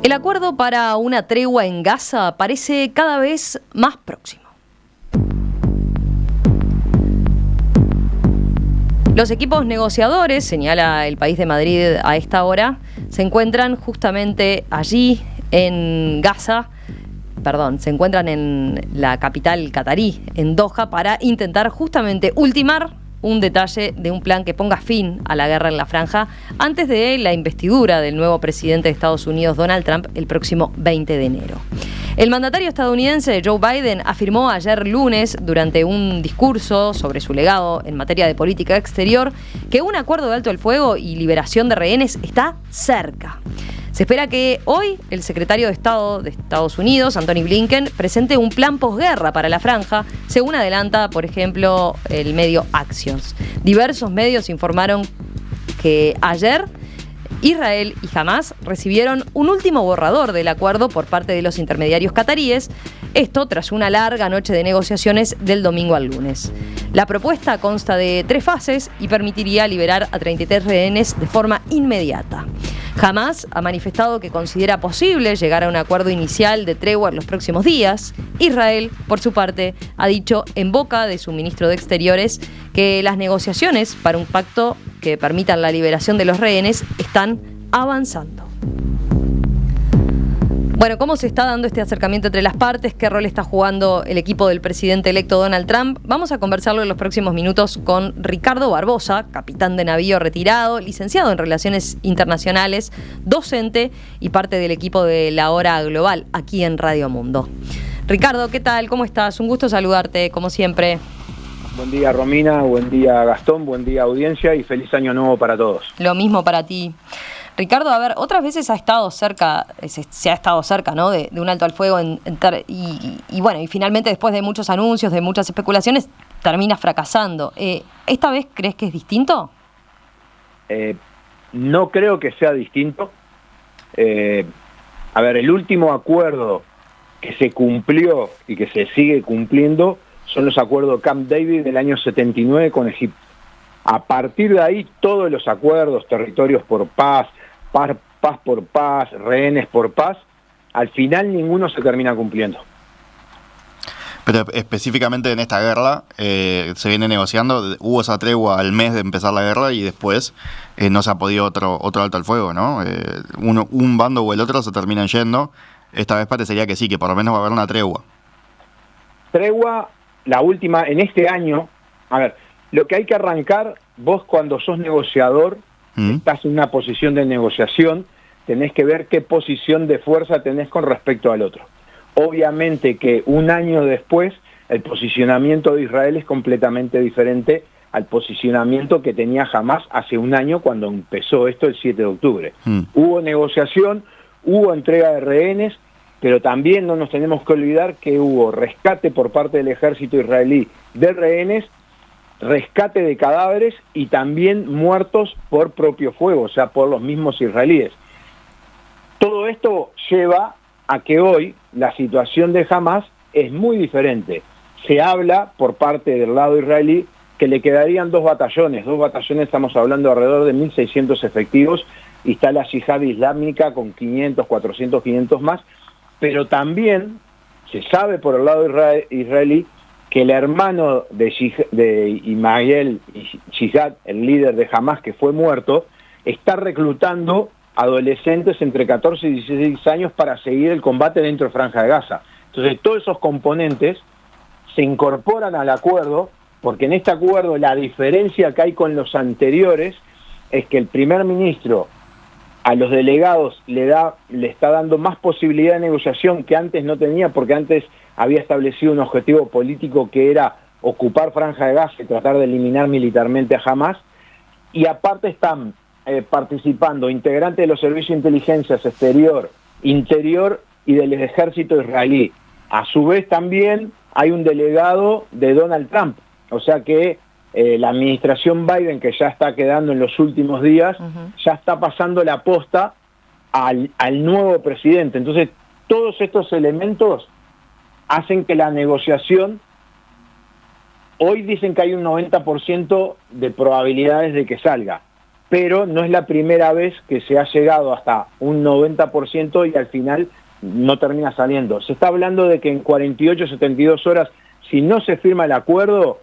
El acuerdo para una tregua en Gaza parece cada vez más próximo. Los equipos negociadores, señala El País de Madrid a esta hora, se encuentran justamente allí en Gaza, se encuentran en la capital catarí, en Doha, para intentar justamente ultimar un detalle de un plan que ponga fin a la guerra en la franja antes de la investidura del nuevo presidente de Estados Unidos, Donald Trump, el próximo 20 de enero. El mandatario estadounidense Joe Biden afirmó ayer lunes, durante un discurso sobre su legado en materia de política exterior, que un acuerdo de alto el fuego y liberación de rehenes está cerca. Se espera que hoy el secretario de Estado de Estados Unidos, Antony Blinken, presente un plan posguerra para la franja, según adelanta, por ejemplo, el medio Axios. Diversos medios informaron que ayer Israel y Hamás recibieron un último borrador del acuerdo por parte de los intermediarios cataríes, esto tras una larga noche de negociaciones del domingo al lunes. La propuesta consta de 3 fases y permitiría liberar a 33 rehenes de forma inmediata. Hamás ha manifestado que considera posible llegar a un acuerdo inicial de tregua en los próximos días. Israel, por su parte, ha dicho en boca de su ministro de Exteriores que las negociaciones para un pacto que permitan la liberación de los rehenes están avanzando. Bueno, ¿cómo se está dando este acercamiento entre las partes? ¿Qué rol está jugando el equipo del presidente electo Donald Trump? Vamos a conversarlo en los próximos minutos con Ricardo Barbosa, capitán de navío retirado, licenciado en Relaciones Internacionales, docente y parte del equipo de La Hora Global, aquí en Radio Mundo. Ricardo, ¿qué tal? ¿Cómo estás? Un gusto saludarte, como siempre. Buen día, Romina, buen día, Gastón, buen día, audiencia, y feliz año nuevo para todos. Lo mismo para ti. Ricardo, a ver, otras veces se ha estado cerca, ¿no? de un alto al fuego y bueno, y finalmente después de muchos anuncios, de muchas especulaciones, termina fracasando. ¿Esta vez crees que es distinto? No creo que sea distinto. A ver, el último acuerdo que se cumplió y que se sigue cumpliendo son los acuerdos Camp David del año 79 con Egipto. A partir de ahí, todos los acuerdos, territorios por paz, paz por paz, rehenes por paz, al final ninguno se termina cumpliendo. Pero específicamente en esta guerra se viene negociando, hubo esa tregua al mes de empezar la guerra y después no se ha podido otro alto al fuego, ¿no? Un bando o el otro se terminan yendo. Esta vez parecería que sí, que por lo menos va a haber una tregua. Tregua, la última, en este año. A ver, lo que hay que arrancar, vos cuando sos negociador, estás en una posición de negociación, tenés que ver qué posición de fuerza tenés con respecto al otro. Obviamente que un año después, el posicionamiento de Israel es completamente diferente al posicionamiento que tenía Hamás hace un año cuando empezó esto el 7 de octubre. Hubo negociación, hubo entrega de rehenes, pero también no nos tenemos que olvidar que hubo rescate por parte del ejército israelí de rehenes, rescate de cadáveres y también muertos por propio fuego, o sea, por los mismos israelíes. Todo esto lleva a que hoy la situación de Hamás es muy diferente. Se habla por parte del lado israelí que le quedarían 2 batallones. 2 batallones, estamos hablando de alrededor de 1.600 efectivos, y está la Yihad Islámica con 500, 400, 500 más, pero también se sabe por el lado israelí que el hermano de Ismael Yihad, el líder de Hamás que fue muerto, está reclutando adolescentes entre 14 y 16 años para seguir el combate dentro de Franja de Gaza. Entonces todos esos componentes se incorporan al acuerdo, porque en este acuerdo la diferencia que hay con los anteriores es que el primer ministro a los delegados le está dando más posibilidad de negociación que antes no tenía, porque antes había establecido un objetivo político que era ocupar Franja de Gaza y tratar de eliminar militarmente a Hamás, y aparte están participando integrantes de los servicios de inteligencia exterior, interior y del ejército israelí. A su vez también hay un delegado de Donald Trump, o sea que la administración Biden, que ya está quedando en los últimos días, ya está pasando la posta al nuevo presidente. Entonces, todos estos elementos hacen que la negociación, hoy dicen que hay un 90% de probabilidades de que salga. pero no es la primera vez que se ha llegado hasta un 90% y al final no termina saliendo. Se está hablando de que en 48, 72 horas, si no se firma el acuerdo,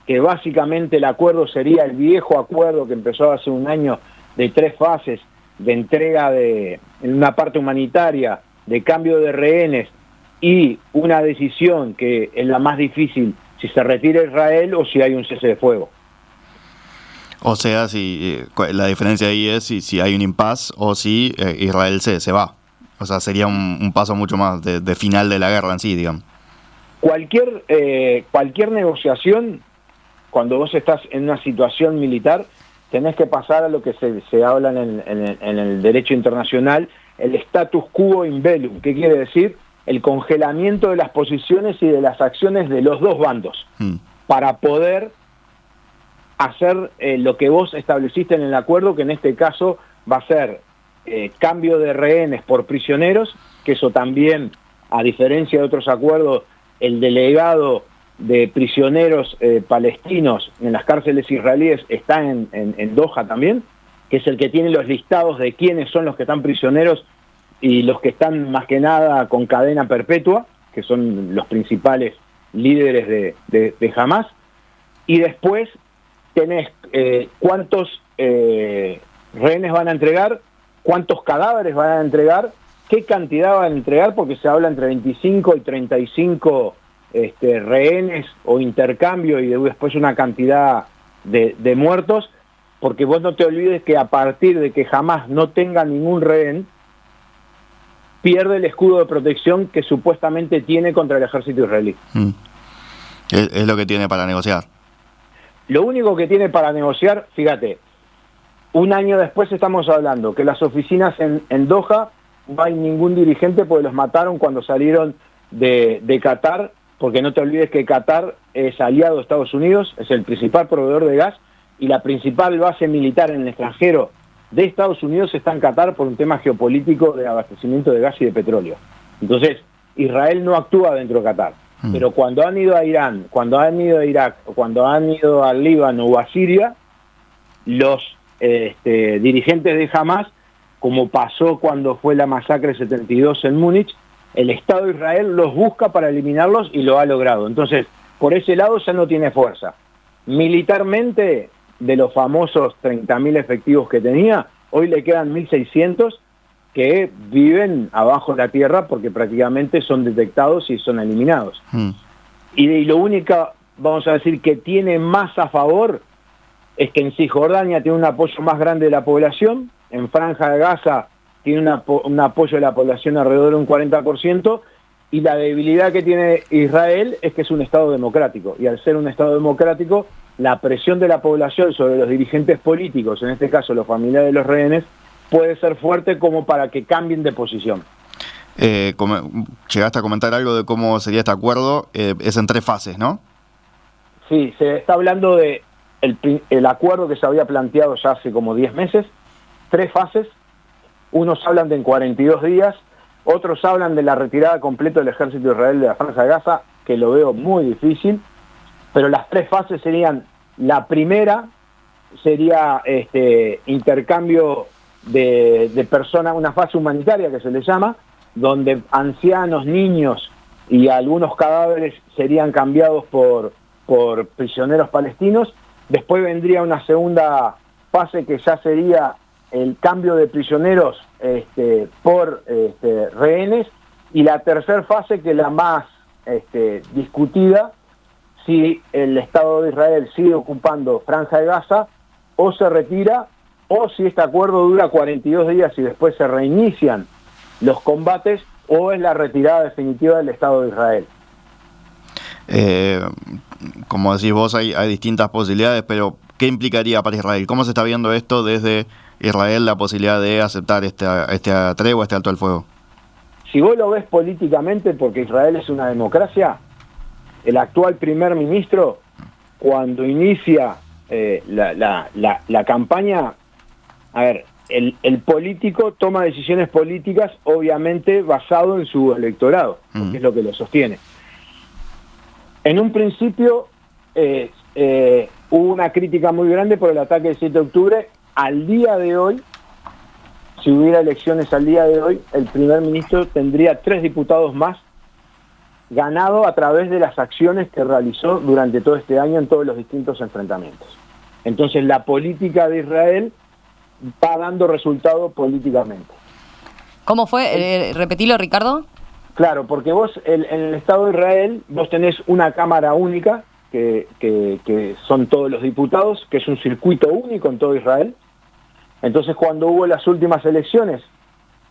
que básicamente el acuerdo sería el viejo acuerdo que empezó hace un año de 3 fases de entrega en una parte humanitaria, de cambio de rehenes y una decisión que es la más difícil, si se retira Israel o si hay un cese de fuego. O sea, si la diferencia ahí es si hay un impasse o si Israel se va. O sea, sería un paso mucho más de final de la guerra en sí, digamos. Cualquier negociación, cuando vos estás en una situación militar, tenés que pasar a lo que se habla en el derecho internacional, el status quo in bellum. ¿Qué quiere decir? El congelamiento de las posiciones y de las acciones de los dos bandos, para poder hacer lo que vos estableciste en el acuerdo, que en este caso va a ser cambio de rehenes por prisioneros, que eso también, a diferencia de otros acuerdos, el delegado de prisioneros palestinos en las cárceles israelíes está en Doha también, que es el que tiene los listados de quiénes son los que están prisioneros y los que están más que nada con cadena perpetua, que son los principales líderes de Hamas. Y después tenés cuántos rehenes van a entregar, cuántos cadáveres van a entregar, qué cantidad van a entregar, porque se habla entre 25 y 35 rehenes o intercambio y después una cantidad de muertos, porque vos no te olvides que a partir de que Hamas no tenga ningún rehén, pierde el escudo de protección que supuestamente tiene contra el ejército israelí. Es lo que tiene para negociar. Lo único que tiene para negociar, fíjate, un año después estamos hablando que las oficinas en Doha no hay ningún dirigente porque los mataron cuando salieron de Qatar, porque no te olvides que Qatar es aliado de Estados Unidos, es el principal proveedor de gas y la principal base militar en el extranjero de Estados Unidos está en Qatar por un tema geopolítico de abastecimiento de gas y de petróleo. Entonces, Israel no actúa dentro de Qatar. Pero cuando han ido a Irán, cuando han ido a Irak, cuando han ido al Líbano o a Siria, los dirigentes de Hamas, como pasó cuando fue la masacre 72 en Múnich, el Estado de Israel los busca para eliminarlos y lo ha logrado. Entonces, por ese lado ya no tiene fuerza. Militarmente, de los famosos 30.000 efectivos que tenía, hoy le quedan 1.600 que viven abajo de la tierra porque prácticamente son detectados y son eliminados. Y lo único, vamos a decir, que tiene más a favor es que en Cisjordania tiene un apoyo más grande de la población, en Franja de Gaza tiene un apoyo de la población alrededor de un 40%, y la debilidad que tiene Israel es que es un Estado democrático, y al ser un Estado democrático, la presión de la población sobre los dirigentes políticos, en este caso los familiares de los rehenes, puede ser fuerte como para que cambien de posición. Llegaste a comentar algo de cómo sería este acuerdo, es en 3 fases, ¿no? Sí, se está hablando de el acuerdo que se había planteado ya hace como 10 meses, 3 fases, unos hablan de en 42 días, otros hablan de la retirada completa del ejército de Israel de la Franja de Gaza, que lo veo muy difícil, pero las 3 fases serían, la primera sería intercambio de personas, una fase humanitaria que se le llama, donde ancianos, niños y algunos cadáveres serían cambiados por prisioneros palestinos. Después vendría una segunda fase que ya sería el cambio de prisioneros por rehenes, y la tercera fase, que es la más discutida, si el Estado de Israel sigue ocupando Franja de Gaza o se retira, o si este acuerdo dura 42 días y después se reinician los combates, o es la retirada definitiva del Estado de Israel. Como decís vos, hay distintas posibilidades, pero ¿qué implicaría para Israel? ¿Cómo se está viendo esto desde Israel, la posibilidad de aceptar esta tregua, este alto al fuego? Si vos lo ves políticamente, porque Israel es una democracia, el actual primer ministro, cuando inicia la campaña, a ver, el político toma decisiones políticas, obviamente basado en su electorado, porque es lo que lo sostiene. En un principio hubo una crítica muy grande por el ataque del 7 de octubre, al día de hoy, si hubiera elecciones al día de hoy, el primer ministro tendría 3 diputados más ganado a través de las acciones que realizó durante todo este año en todos los distintos enfrentamientos. Entonces la política de Israel va dando resultado políticamente. ¿Cómo fue? Repetilo, Ricardo. Claro, porque vos en el Estado de Israel vos tenés una cámara única, que son todos los diputados, que es un circuito único en todo Israel. Entonces cuando hubo las últimas elecciones,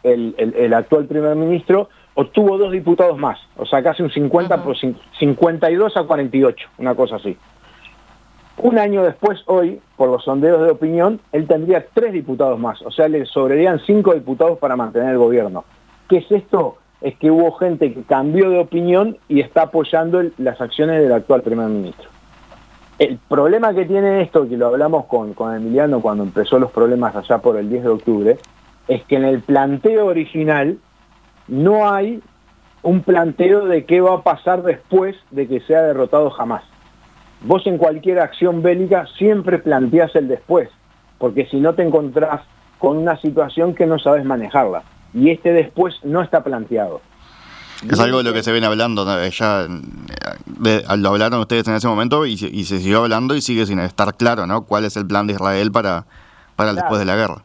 el actual primer ministro obtuvo 2 diputados más, o sea, casi un 50 por 52 a 48, una cosa así. Un año después, hoy, por los sondeos de opinión, él tendría 3 diputados más, o sea, le sobrarían 5 diputados para mantener el gobierno. ¿Qué es esto? Es que hubo gente que cambió de opinión y está apoyando las acciones del actual primer ministro. El problema que tiene esto, que lo hablamos con Emiliano cuando empezó los problemas allá por el 10 de octubre, es que en el planteo original no hay un planteo de qué va a pasar después de que sea derrotado Hamás. Vos en cualquier acción bélica siempre planteás el después, porque si no te encontrás con una situación que no sabes manejarla. Y este después no está planteado. Es algo de lo que se viene hablando, ya lo hablaron ustedes en ese momento y se siguió hablando y sigue sin estar claro, ¿no? ¿Cuál es el plan de Israel para claro, después de la guerra?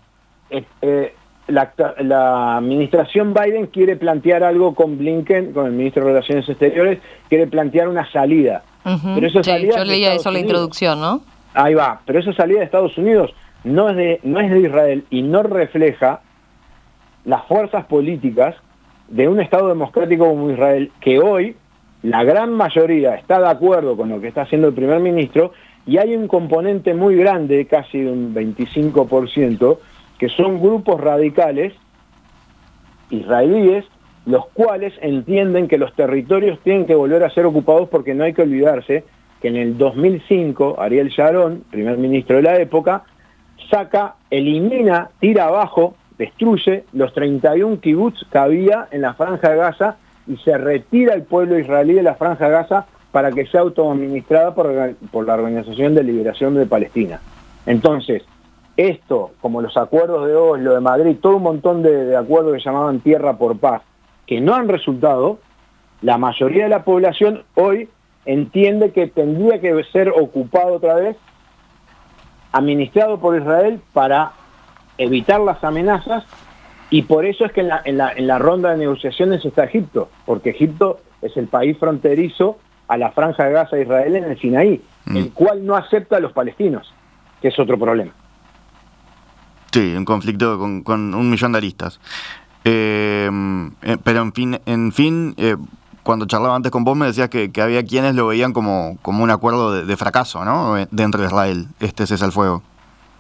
La administración Biden quiere plantear algo con Blinken, con el ministro de Relaciones Exteriores, quiere plantear una salida. Pero esa salida yo leía eso en la introducción, ¿no? Ahí va, pero esa salida de Estados Unidos no es de Israel y no refleja las fuerzas políticas de un Estado democrático como Israel, que hoy la gran mayoría está de acuerdo con lo que está haciendo el primer ministro, y hay un componente muy grande, casi de un 25%, que son grupos radicales israelíes, los cuales entienden que los territorios tienen que volver a ser ocupados, porque no hay que olvidarse que en el 2005 Ariel Sharon, primer ministro de la época, elimina, tira abajo, destruye los 31 kibbutz que había en la Franja de Gaza y se retira el pueblo israelí de la Franja de Gaza para que sea autoadministrada por la Organización de Liberación de Palestina. Entonces, esto, como los acuerdos de Oslo, de Madrid, todo un montón de acuerdos que llamaban Tierra por Paz, que no han resultado, la mayoría de la población hoy entiende que tendría que ser ocupado otra vez, administrado por Israel para evitar las amenazas, y por eso es que en la ronda de negociaciones está Egipto, porque Egipto es el país fronterizo a la Franja de Gaza de Israel en el Sinaí, el cual no acepta a los palestinos, que es otro problema. Sí, un conflicto con 1 millón de aristas. Pero en fin, cuando charlaba antes con vos me decías que había quienes lo veían como un acuerdo de fracaso, ¿no? Dentro de Israel, este cese al fuego.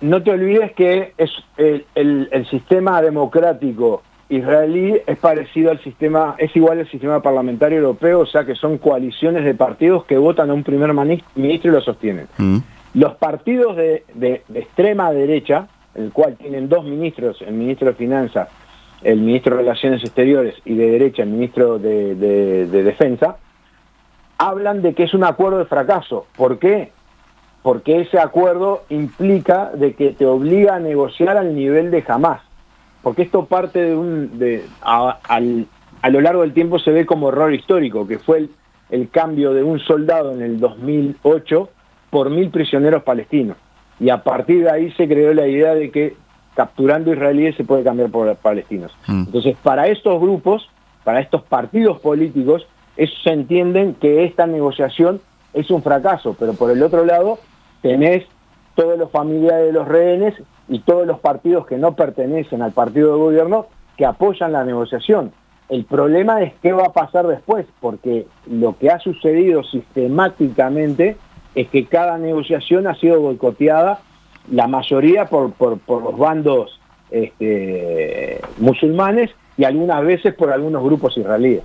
No te olvides que el sistema democrático israelí es parecido al sistema, es igual al sistema parlamentario europeo, o sea que son coaliciones de partidos que votan a un primer ministro y lo sostienen. Los partidos de extrema derecha, el cual tienen 2 ministros, el ministro de Finanzas, el ministro de Relaciones Exteriores, y de derecha el ministro de Defensa, hablan de que es un acuerdo de fracaso. ¿Por qué? Porque ese acuerdo implica de que te obliga a negociar al nivel de Hamás. Porque esto parte a lo largo del tiempo se ve como error histórico, que fue el cambio de un soldado en el 2008 por 1.000 prisioneros palestinos. Y a partir de ahí se creó la idea de que capturando israelíes se puede cambiar por palestinos. Entonces, para estos grupos, para estos partidos políticos, ellos entienden que esta negociación es un fracaso, pero por el otro lado tenés todos los familiares de los rehenes y todos los partidos que no pertenecen al partido de gobierno que apoyan la negociación. El problema es qué va a pasar después, porque lo que ha sucedido sistemáticamente es que cada negociación ha sido boicoteada, la mayoría por los bandos musulmanes y algunas veces por algunos grupos israelíes.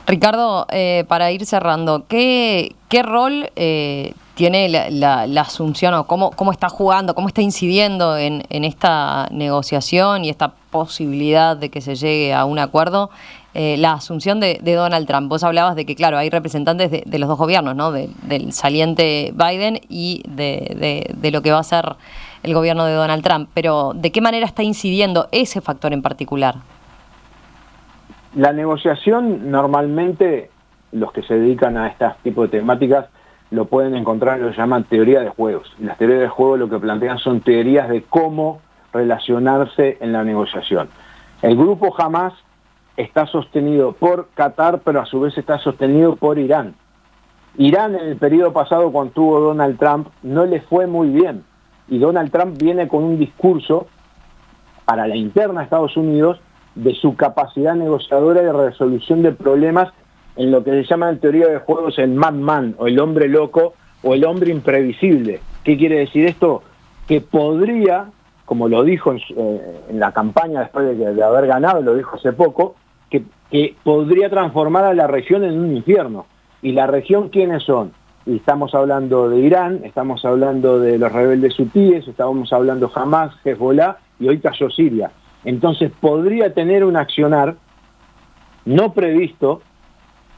Ricardo, para ir cerrando, ¿qué rol tiene la Asunción, o cómo está jugando, cómo está incidiendo en esta negociación y esta posibilidad de que se llegue a un acuerdo la asunción de Donald Trump. Vos hablabas de que, claro, hay representantes de los dos gobiernos, ¿no? Del saliente Biden y de lo que va a ser el gobierno de Donald Trump. Pero, ¿de qué manera está incidiendo ese factor en particular? La negociación, normalmente, los que se dedican a este tipo de temáticas lo pueden encontrar en lo que llaman teoría de juegos. Y las teorías de juego lo que plantean son teorías de cómo relacionarse en la negociación. El grupo Hamas está sostenido por Qatar, pero a su vez está sostenido por Irán. Irán, en el periodo pasado, cuando tuvo Donald Trump, no le fue muy bien. Y Donald Trump viene con un discurso para la interna de Estados Unidos de su capacidad negociadora de resolución de problemas en lo que se llama en teoría de juegos el madman, o el hombre loco, o el hombre imprevisible. ¿Qué quiere decir esto? Que podría, como lo dijo en la campaña después de haber ganado, lo dijo hace poco, que podría transformar a la región en un infierno. ¿Y la región quiénes son? Y estamos hablando de Irán, estamos hablando de los rebeldes hutíes, estamos hablando de Hamas, Hezbollah, y hoy cayó Siria. Entonces podría tener un accionar no previsto,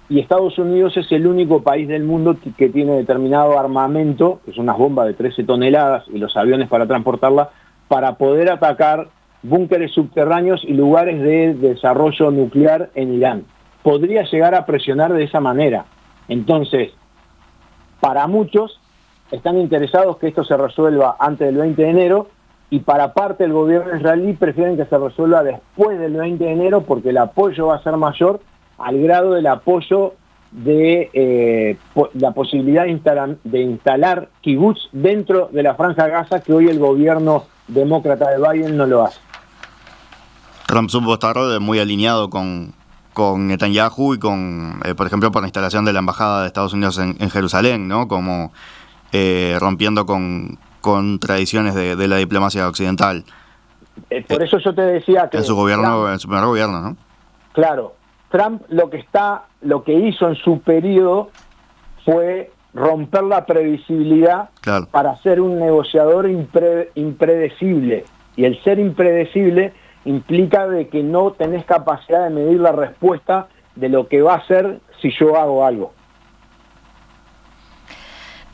y Estados Unidos es el único país del mundo que tiene determinado armamento, que son unas bombas de 13 toneladas y los aviones para transportarla, para poder atacar búnkeres subterráneos y lugares de desarrollo nuclear en Irán. Podría llegar a presionar de esa manera. Entonces, para muchos, están interesados que esto se resuelva antes del 20 de enero, y para parte del gobierno israelí prefieren que se resuelva después del 20 de enero porque el apoyo va a ser mayor al grado del apoyo de la posibilidad de instalar kibutz dentro de la Franja de Gaza, que hoy el gobierno demócrata de Biden no lo hace. Trump supo estar muy alineado con Netanyahu y con, por ejemplo, por la instalación de la embajada de Estados Unidos en Jerusalén, ¿no? Como rompiendo con tradiciones de la diplomacia occidental. Por eso yo te decía que... En su gobierno, en su primer gobierno, ¿no? Claro. Trump lo que hizo en su periodo fue romper la previsibilidad, claro, para ser un negociador impredecible. Y el ser impredecible implica de que no tenés capacidad de medir la respuesta de lo que va a ser si yo hago algo.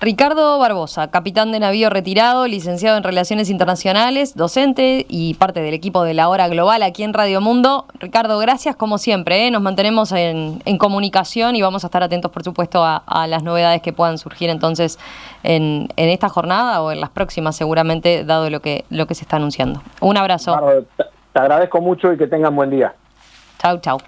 Ricardo Barbosa, capitán de navío retirado, licenciado en Relaciones Internacionales, docente y parte del equipo de La Hora Global aquí en Radio Mundo. Ricardo, gracias como siempre, nos mantenemos en comunicación y vamos a estar atentos, por supuesto, a las novedades que puedan surgir entonces en esta jornada o en las próximas, seguramente, dado lo que se está anunciando. Un abrazo. Claro, te agradezco mucho y que tengan buen día. Chau, chau.